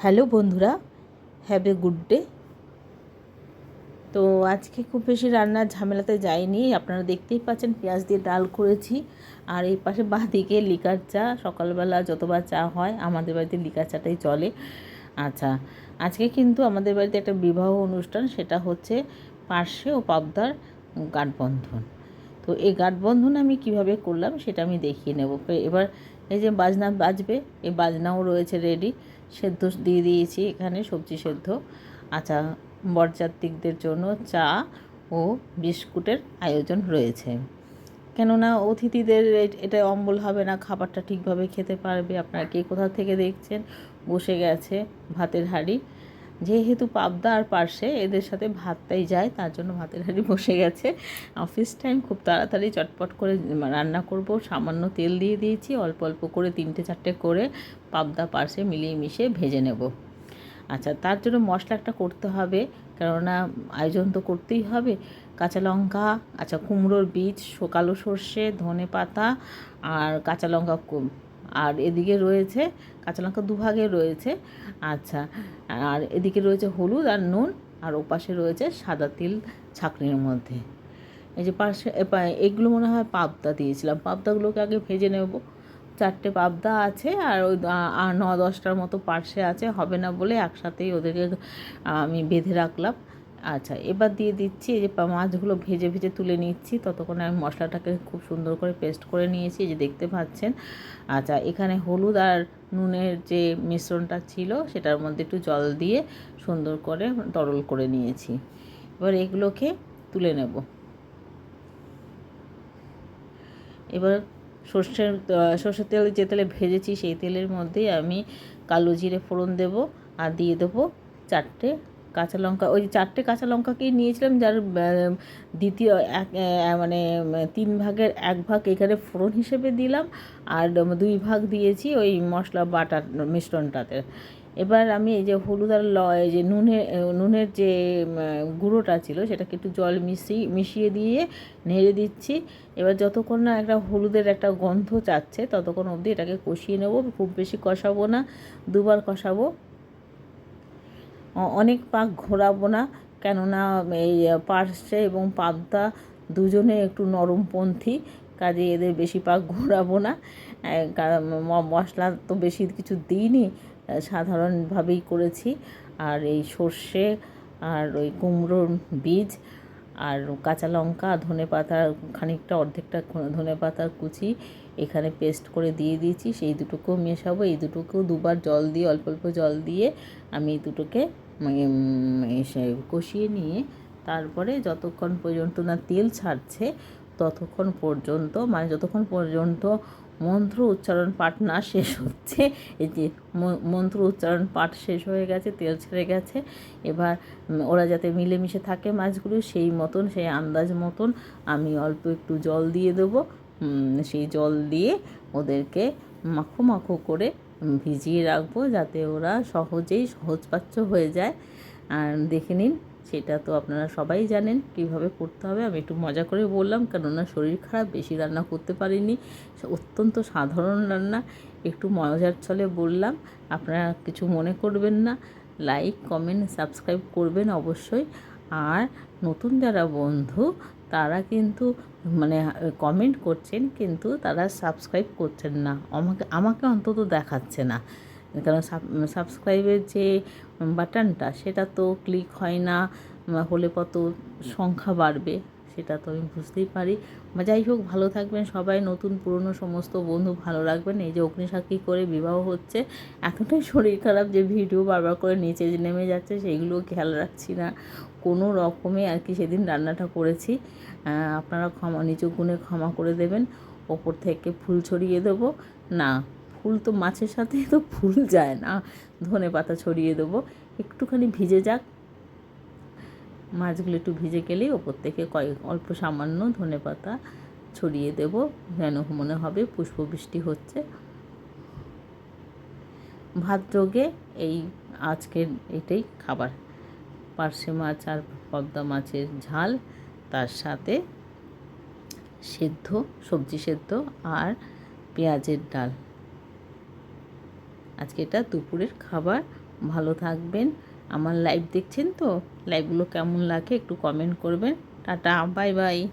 Hello বন্ধুরা, have a good day. তো আজকে খুব বেশি রান্নার ঝামেলাতে যাইনি। আপনারা দেখতেই পাচ্ছেন পেঁয়াজ দিয়ে ডাল করেছি। আর এই পাশে বাঁদিকে লিকার চা, সকালবেলা যতবার চা হয় আমাদের বাড়িতে লিকার চাটাই চলে। আচ্ছা, আজকে কিন্তু আমাদের বাড়িতে একটা বিবাহ অনুষ্ঠান, সেটা হচ্ছে পার্শে ও পাবদার গাঁটবন্ধন। তো এই গাঁটবন্ধন আমি কিভাবে করলাম সেটা আমি দেখিয়ে নেব। এবার এই যে বাজনা বাজবে, এই বাজনাও রয়েছে রেডি, সেদ্ধ দিয়ে দিয়েছি এখানে, সবজি সেদ্ধ। আচ্ছা, বরযাত্রীদের জন্য চা ও বিস্কুটের আয়োজন রয়েছে, কেননা অতিথিদের এটা অম্বল হবে না, খাবারটা ঠিকভাবে খেতে পারবে। আপনারা কে কোথা থেকে দেখছেন, বসে গেছে ভাতের হাঁড়ি। যেহেতু পাবদা আর পার্শে এদের সাথে ভাতটাই যায়, তার জন্য ভাতের হাঁড়ি বসে গেছে। অফিস টাইম, খুব তাড়াতাড়ি চটপট করে রান্না করব। সামান্য তেল দিয়ে দিয়েছি, অল্প অল্প করে 3-4টে করে পাবদা পার্শে মিলিয়ে মিশিয়ে ভেজে নেব। আচ্ছা, তার জন্য মশলা একটা করতে হবে, কেননা আয়োজন তো করতেই হবে। কাঁচা লঙ্কা, আচ্ছা কুমড়োর বীজ, কালো সর্ষে, ধনে পাতা আর কাঁচা লঙ্কা, আর এদিকে রয়েছে কাঁচা লঙ্কা দুভাগে রয়েছে। আচ্ছা, আর এদিকে রয়েছে হলুদ আর নুন, আর ওপাশে রয়েছে সাদা তিল ছাঁকনির মধ্যে। এই যে পাশে এগুলো মনে হয় পাবদা দিয়েছিলাম, পাবদাগুলোকে আগে ভেজে নেব। 4টে পাবদা আছে, আর ওই 9-10টার মতো পার্শে আছে, হবে না বলে একসাথেই ওদেরকে আমি বেঁধে রাখলাম। আচ্ছা, এবার দিয়ে দিচ্ছি এই যে মাছগুলো ভেজে ভেজে তুলে নিচ্ছি, ততক্ষণে আমি মশলাটাকে খুব সুন্দর করে পেস্ট করে নিয়েছি, যে দেখতে পাচ্ছেন। আচ্ছা, এখানে হলুদ আর নুনের যে মিশ্রণটা ছিল সেটার মধ্যে একটু জল দিয়ে সুন্দর করে তরল করে নিয়েছি। এবার এগুলোকে তুলে নেব। এবার সর্ষের তেল, যে তেলে ভেজেছি সেই তেলের মধ্যেই আমি কালো জিরে ফোড়ন দেব, আর দিয়ে দেবো 4টে কাঁচা লঙ্কা। ওই 4টে কাঁচা লঙ্কাকেই নিয়েছিলাম, যার দ্বিতীয় মানে 3 ভাগের 1 ভাগ এখানে ফোড়ন হিসেবে দিলাম, আর 2 ভাগ দিয়েছি ওই মশলা বাটার মিশ্রণটাতে। এবার আমি এই যে হলুদ আর এই যে নুনের যে গুঁড়োটা ছিল সেটাকে একটু জল মিশিয়ে দিয়ে নেড়ে দিচ্ছি। এবার যতক্ষণ না একটা হলুদের একটা গন্ধ চাচ্ছে ততক্ষণ অবধি এটাকে কষিয়ে নেব। খুব বেশি কষাবো না, 2বার কষাবো, অনেক পাক ঘোরাবো না, কেননা এই পার্শে এবং পাবদা দুজনে একটু নরমপন্থী, কাজে এদের বেশি পাক ঘোরাবো না। কারণ মশলা তো বেশি কিছু দিইনি, সাধারণভাবেই করেছি। আর এই সর্ষে আর ওই কুমড়োর বীজ আর কাঁচা লঙ্কা, ধনে পাতা খানিকটা, অর্ধেকটা ধনে পাতার কুচি এখানে পেস্ট করে দিয়ে দিয়েছি, সেই দুটোকেও মেশাবো। এই দুটোকেও 2বার জল দিয়ে, অল্প অল্প জল দিয়ে আমি এই দুটোকে কষিয়ে নিয়ে তারপরে যতক্ষণ পর্যন্ত না তেল ছাড়ছে ততক্ষণ পর্যন্ত, মানে যতক্ষণ পর্যন্ত মন্ত্র উচ্চারণ পাঠ না শেষ হচ্ছে, এই যে মন্ত্র উচ্চারণ পাঠ শেষ হয়ে গেছে, তেল ছেড়ে গেছে। এবার ওরা যাতে মিলেমিশে থাকে মাছগুলো, সেই মতন, সেই আন্দাজ মতন আমি অল্প একটু জল দিয়ে দেবো। সেই জল দিয়ে ওদেরকে মাখো মাখো করে ভিজিয়ে রাখবো, যাতে ওরা সহজেই সহজপাচ্য হয়ে যায়। আর দেখে নিন, সেটা তো আপনারা সবাই জানেন কীভাবে করতে হবে। আমি একটু মজা করে বললাম, কেননা শরীর খারাপ, বেশি রান্না করতে পারিনি, অত্যন্ত সাধারণ রান্না, একটু মজার ছলে বললাম। আপনারা কিছু মনে করবেন না, লাইক কমেন্ট সাবস্ক্রাইব করবেন অবশ্যই। আর নতুন যারা বন্ধু তারা কিন্তু মানে কমেন্ট করছেন, কিন্তু তারা সাবস্ক্রাইব করছেন না, আমাকে অন্তত দেখাচ্ছে না, কারণ সাবস্ক্রাইবের যে বাটনটা সেটা তো ক্লিক হয় না, হলে কত সংখ্যা বাড়বে সেটা তো আমি বুঝতেই পারি। যাই হোক, ভালো থাকবেন সবাই, নতুন পুরনো সমস্ত বন্ধু ভালো রাখবেন। এই যে অগ্নিসাক্ষী করে বিবাহ হচ্ছে, এতটাই শরীর খারাপ যে ভিডিও বারবার করে নিচে নেমে যাচ্ছে, সেইগুলো খেয়াল রাখছি না কোনো রকমে আর কি। সেদিন রান্নাটা করেছি, আপনারা নিচু গুণে ক্ষমা করে দেবেন। ওপর থেকে ফুল ছড়িয়ে দেবো না, ফুল তো মাছের সাথে তো ফুল যায় না, ধনে পাতা ছড়িয়ে দেবো, একটুখানি ভিজে যাক, মাছগুলো একটু ভিজে গেলেই ওপর থেকে অল্প সামান্য ধনে পাতা ছড়িয়ে দেবো, যেন মনে হবে পুষ্পবৃষ্টি হচ্ছে। ভাতযোগে এই আজকের এটাই খাবার, পার্শে মাছ আর পদ্মা মাছের ঝাল, তার সাথে সেদ্ধ সবজি সেদ্ধ আর পেঁয়াজের ডাল। আজকে এটা দুপুরের খাবার। ভালো থাকবেন। আমার লাইভ দেখছেন তো, লাইভগুলো কেমন লাগে একটু কমেন্ট করবেন। Tata, bye bye.